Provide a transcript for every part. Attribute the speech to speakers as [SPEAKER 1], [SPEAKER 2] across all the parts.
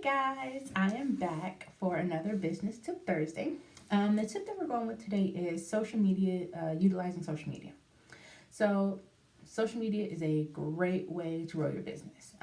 [SPEAKER 1] guys, I am back for another Business Tip Thursday. The tip that we're going with today is social media, utilizing social media. So, social media is a great way to grow your business.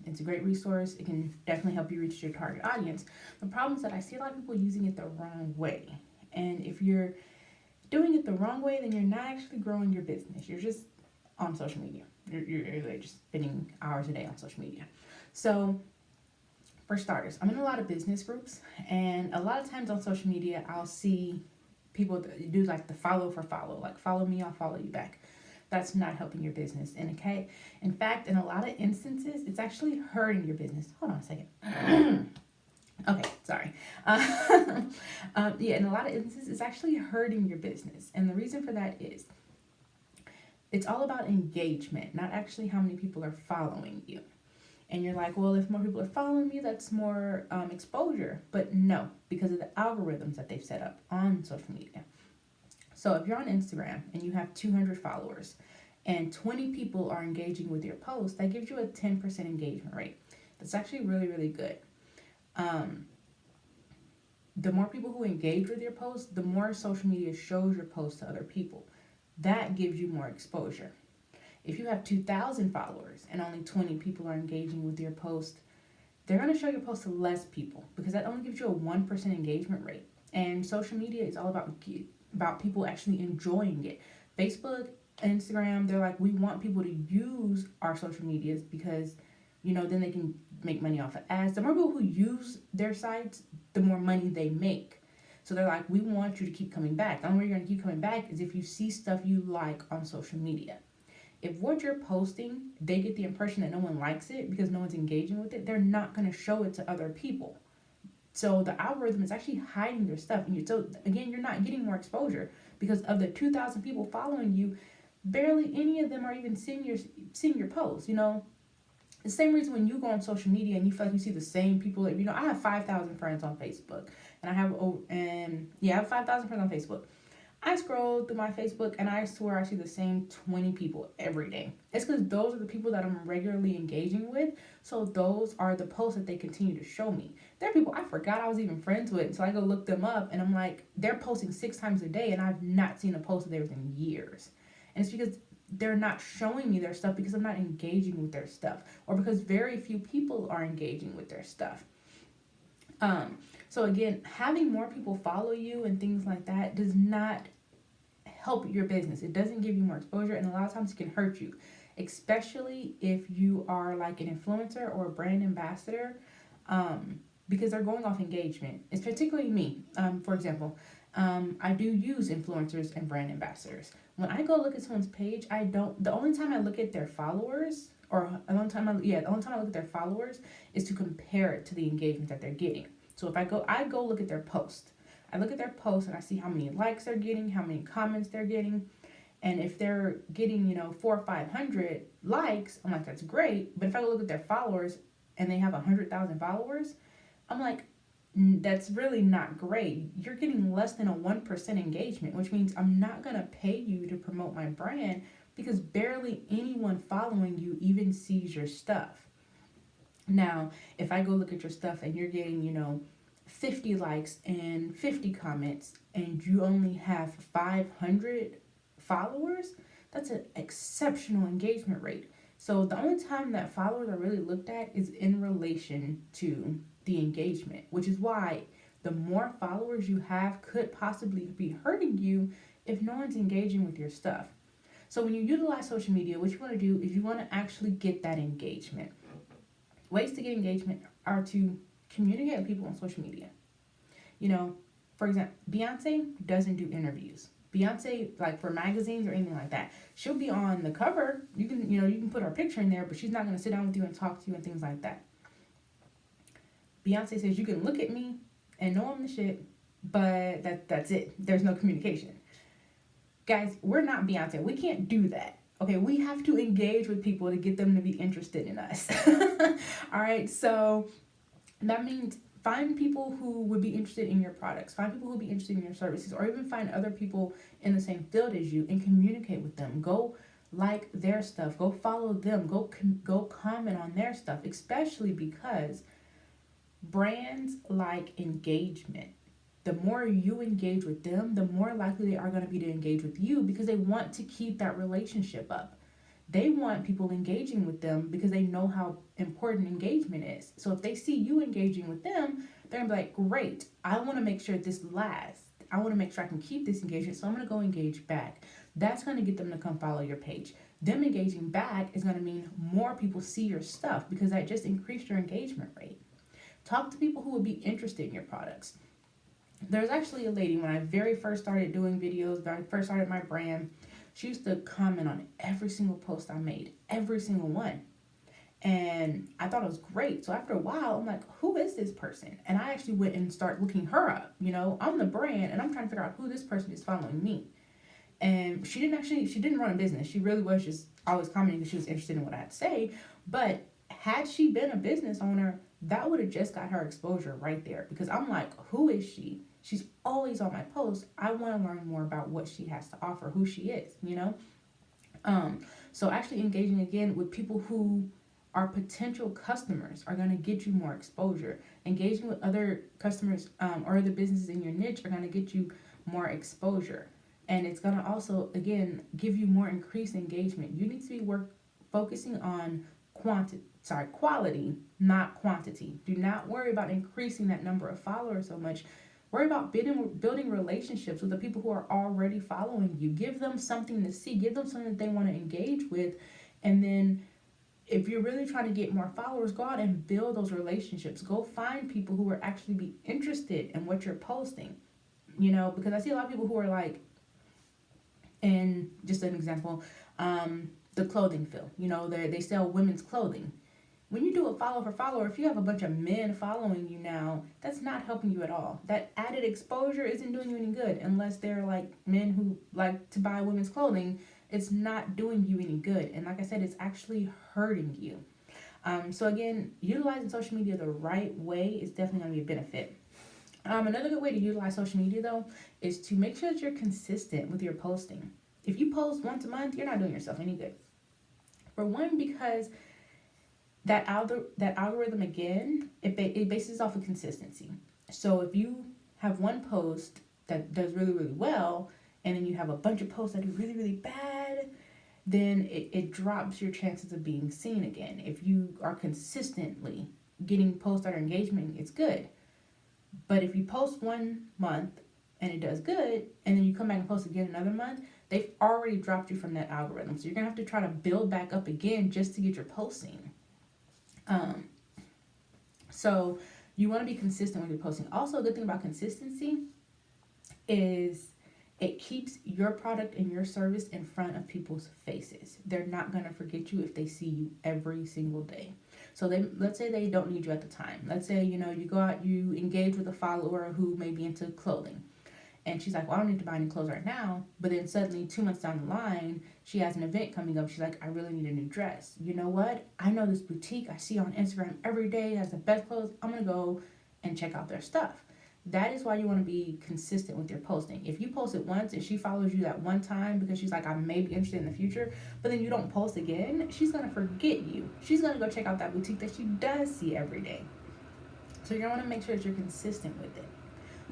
[SPEAKER 1] It's a great resource. It can definitely help you reach your target audience. The problem is that I see a lot of people using it the wrong way. And if you're doing it the wrong way, then you're not actually growing your business. You're just on social media. You're like just spending hours a day on social media. So, for starters, I'm in a lot of business groups, and a lot of times on social media, I'll see people do like the follow for follow, like follow me, I'll follow you back. That's not helping your business. And okay, in fact, in a lot of instances, it's actually hurting your business. Hold on a second. Okay, sorry. Yeah, in a lot of instances, it's actually hurting your business. And the reason for that is it's all about engagement, not actually how many people are following you. And you're like, well, if more people are following me, that's more exposure. But no, because of the algorithms that they've set up on social media. So if you're on Instagram and you have 200 followers and 20 people are engaging with your post, that gives you a 10% engagement rate. That's actually really, really good. The more people who engage with your post, the more social media shows your post to other people. That gives you more exposure. If you have 2,000 followers and only 20 people are engaging with your post, they're going to show your post to less people because that only gives you a 1% engagement rate. And social media is all about people actually enjoying it. Facebook, Instagram, they're like, we want people to use our social medias because, then they can make money off of ads. The more people who use their sites, the more money they make. So they're like, we want you to keep coming back. The only way you're going to keep coming back is if you see stuff you like on social media. If what you're posting, they get the impression that no one likes it because no one's engaging with it, they're not going to show it to other people. So the algorithm is actually hiding your stuff. So again, you're not getting more exposure because of the 2,000 people following you, barely any of them are even seeing your posts. The same reason when you go on social media and you feel like you see the same people. I have 5,000 friends on Facebook, and I have 5,000 friends on Facebook. I scroll through my Facebook and I swear I see the same 20 people every day. It's because those are the people that I'm regularly engaging with. So those are the posts that they continue to show me. There are people I forgot I was even friends with. So I go look them up and I'm like, they're posting 6 times a day and I've not seen a post of theirs in years. And it's because they're not showing me their stuff because I'm not engaging with their stuff or because very few people are engaging with their stuff. So again, having more people follow you and things like that does not help your business. It doesn't give you more exposure, and a lot of times it can hurt you, especially if you are like an influencer or a brand ambassador, because they're going off engagement. It's particularly me. For example, I do use influencers and brand ambassadors. When I go look at someone's page, the only time I look at their followers, the only time I look at their followers is to compare it to the engagement that they're getting. So if I go look at their post. I look at their post and I see how many likes they're getting, how many comments they're getting. And if they're getting, 400 or 500 likes, I'm like, that's great. But if I go look at their followers and they have 100,000 followers, I'm like, that's really not great. You're getting less than a 1% engagement, which means I'm not going to pay you to promote my brand because barely anyone following you even sees your stuff. Now, if I go look at your stuff and you're getting, 50 likes and 50 comments and you only have 500 followers, that's an exceptional engagement rate. So the only time that followers are really looked at is in relation to the engagement, which is why the more followers you have could possibly be hurting you if no one's engaging with your stuff. So when you utilize social media, what you want to do is you want to actually get that engagement. Ways to get engagement are to communicate with people on social media. For example, Beyonce doesn't do interviews. Beyonce, like for magazines or anything like that, she'll be on the cover. You can put her picture in there, but she's not going to sit down with you and talk to you and things like that. Beyonce says you can look at me and know I'm the shit, but that's it. There's no communication. Guys, we're not Beyonce. We can't do that. Okay, we have to engage with people to get them to be interested in us. All right, so that means find people who would be interested in your products, find people who would be interested in your services, or even find other people in the same field as you and communicate with them. Go like their stuff, go follow them, go comment on their stuff, especially because Brands like engagement. The more you engage with them, the more likely they are going to be to engage with you because they want to keep that relationship up. They want people engaging with them because they know how important engagement is. So if they see you engaging with them, they're gonna be like, great, I want to make sure this lasts. I want to make sure I can keep this engagement, so I'm gonna go engage back. That's gonna get them to come follow your page. Them engaging back is gonna mean more people see your stuff because that just increased your engagement rate. Talk to people who would be interested in your products. There's actually a lady when I very first started doing videos, when I first started my brand, she used to comment on every single post I made, every single one. And I thought it was great. So after a while, I'm like, who is this person? And I actually went and started looking her up. I'm the brand and I'm trying to figure out who this person is following me. And she didn't run a business. She really was just always commenting because she was interested in what I had to say. But had she been a business owner, that would have just got her exposure right there. Because I'm like, who is she? She's always on my posts. I want to learn more about what she has to offer, who she is, So actually engaging again with people who are potential customers are going to get you more exposure. Engaging with other customers or other businesses in your niche are going to get you more exposure. And it's going to also, again, give you more increased engagement. You need to be focusing on quality, not quantity. Do not worry about increasing that number of followers so much. Worry about building relationships with the people who are already following you. Give them something to see. Give them something that they want to engage with. And then if you're really trying to get more followers, go out and build those relationships. Go find people who are actually be interested in what you're posting. Because I see a lot of people who are like, and just an example, the clothing field. They sell women's clothing. When you do a follow for follower, if you have a bunch of men following you now, that's not helping you at all. That added exposure isn't doing you any good unless they're like men who like to buy women's clothing. It's not doing you any good. And like I said, it's actually hurting you. So again, utilizing social media the right way is definitely going to be a benefit. Another good way to utilize social media though is to make sure that you're consistent with your posting. If you post once a month, you're not doing yourself any good. For one, because that algorithm again, it bases off of consistency. So if you have one post that does really, really well, and then you have a bunch of posts that do really, really bad, then it drops your chances of being seen again. If you are consistently getting posts that are engagement, it's good. But if you post 1 month and it does good, and then you come back and post again another month, they've already dropped you from that algorithm. So you're going to have to try to build back up again just to get your posting. So you want to be consistent with your posting. Also, a good thing about consistency is it keeps your product and your service in front of people's faces. They're not going to forget you if they see you every single day. So let's say they don't need you at the time. Let's say, you go out, you engage with a follower who may be into clothing. And she's like, well, I don't need to buy any clothes right now. But then suddenly 2 months down the line, she has an event coming up. She's like, I really need a new dress. You know what? I know this boutique I see on Instagram every day has the best clothes. I'm going to go and check out their stuff. That is why you want to be consistent with your posting. If you post it once and she follows you that one time because she's like, I may be interested in the future, but then you don't post again, she's going to forget you. She's going to go check out that boutique that she does see every day. So you want to make sure that you're consistent with it.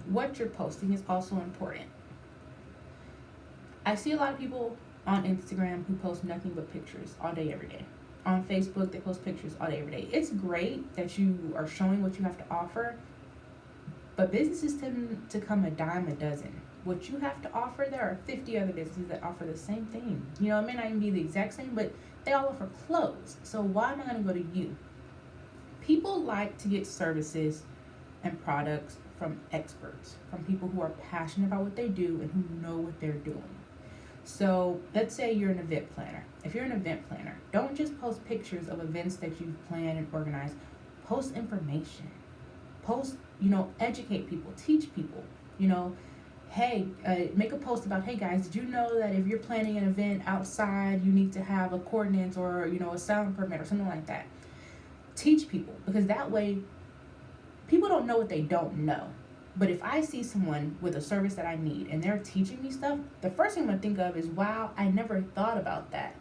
[SPEAKER 1] What you're posting is also important. I see a lot of people on Instagram who post nothing but pictures all day, every day. On Facebook, they post pictures all day, every day. It's great that you are showing what you have to offer, but businesses tend to come a dime a dozen. What you have to offer, there are 50 other businesses that offer the same thing. It may not even be the exact same, but they all offer clothes. So why am I going to go to you? People like to get services and products from experts, from people who are passionate about what they do and who know what they're doing. So let's say you're an event planner. If you're an event planner, don't just post pictures of events that you've planned and organized. Post information. Post, educate people, teach people, hey, make a post about, hey guys, did you know that if you're planning an event outside, you need to have a coordinates or, a sound permit or something like that. Teach people, because that way people don't know what they don't know. But if I see someone with a service that I need and they're teaching me stuff, the first thing I'm going to think of is, wow, I never thought about that.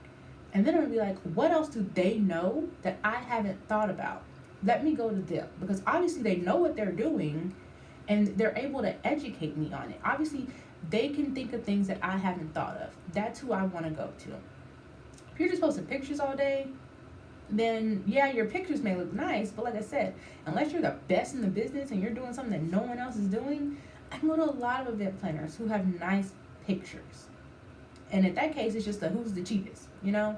[SPEAKER 1] And then I'm going to be like, what else do they know that I haven't thought about? let me go to them, because obviously they know what they're doing and they're able to educate me on it. Obviously, they can think of things that I haven't thought of. That's who I want to go to. If you're just posting pictures all day, then yeah, your pictures may look nice, but like I said, unless you're the best in the business and you're doing something that no one else is doing, I go to a lot of event planners who have nice pictures. And in that case, it's just who's the cheapest, you know?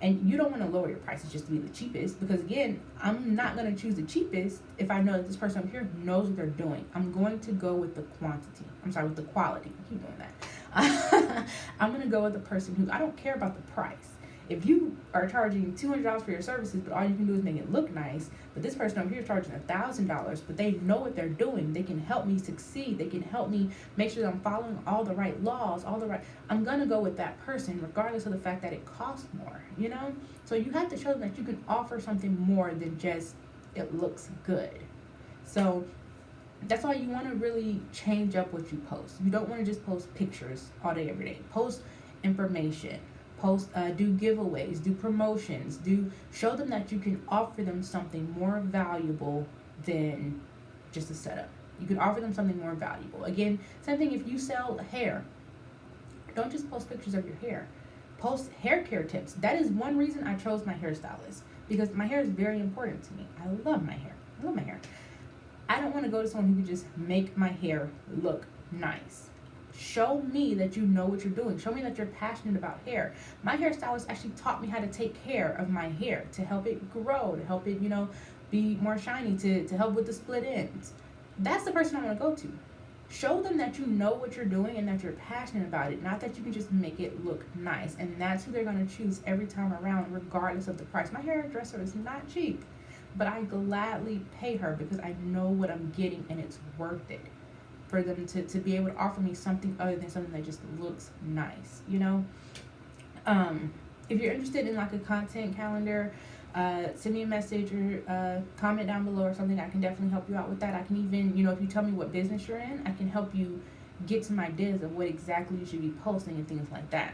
[SPEAKER 1] And you don't want to lower your prices just to be the cheapest, because again, I'm not going to choose the cheapest if I know that this person up here knows what they're doing. I'm going to go with the quantity. I'm sorry, with the quality. I keep doing that. I'm going to go with the person who, I don't care about the price. If you are charging $200 for your services, but all you can do is make it look nice, but this person over here is charging $1,000, but they know what they're doing, they can help me succeed, they can help me make sure that I'm following all the right laws, I'm gonna go with that person regardless of the fact that it costs more, you know? So you have to show them that you can offer something more than just it looks good. So that's why you want to really change up what you post. You don't want to just post pictures all day, every day. Post information. Do giveaways, do promotions, show them that you can offer them something more valuable than just a setup. You can offer them something more valuable. Again, same thing if you sell hair. Don't just post pictures of your hair. Post hair care tips. That is one reason I chose my hairstylist, because my hair is very important to me. I love my hair. I don't want to go to someone who can just make my hair look nice. Show me that you know what you're doing. Show me that you're passionate about hair. My hairstylist actually taught me how to take care of my hair, to help it grow, to help it, be more shiny, to help with the split ends. That's the person I want to go to. Show them that you know what you're doing and that you're passionate about it, not that you can just make it look nice. And that's who they're going to choose every time around, regardless of the price. My hairdresser is not cheap, but I gladly pay her because I know what I'm getting and it's worth it. For them to be able to offer me something other than something that just looks nice, If you're interested in like a content calendar, send me a message or comment down below or something. I can definitely help you out with that. I can even, if you tell me what business you're in, I can help you get some ideas of what exactly you should be posting and things like that.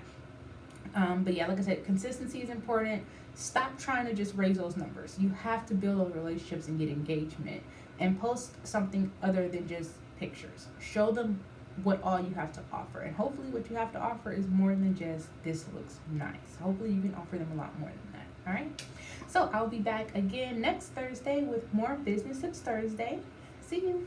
[SPEAKER 1] But yeah, like I said, consistency is important. Stop trying to just raise those numbers. You have to build those relationships and get engagement, and post something other than just pictures. Show them what all you have to offer, and hopefully what you have to offer is more than just this looks nice. Hopefully you can offer them a lot more than that. All right, so I'll be back again next Thursday with more Business Tips Thursday. See you.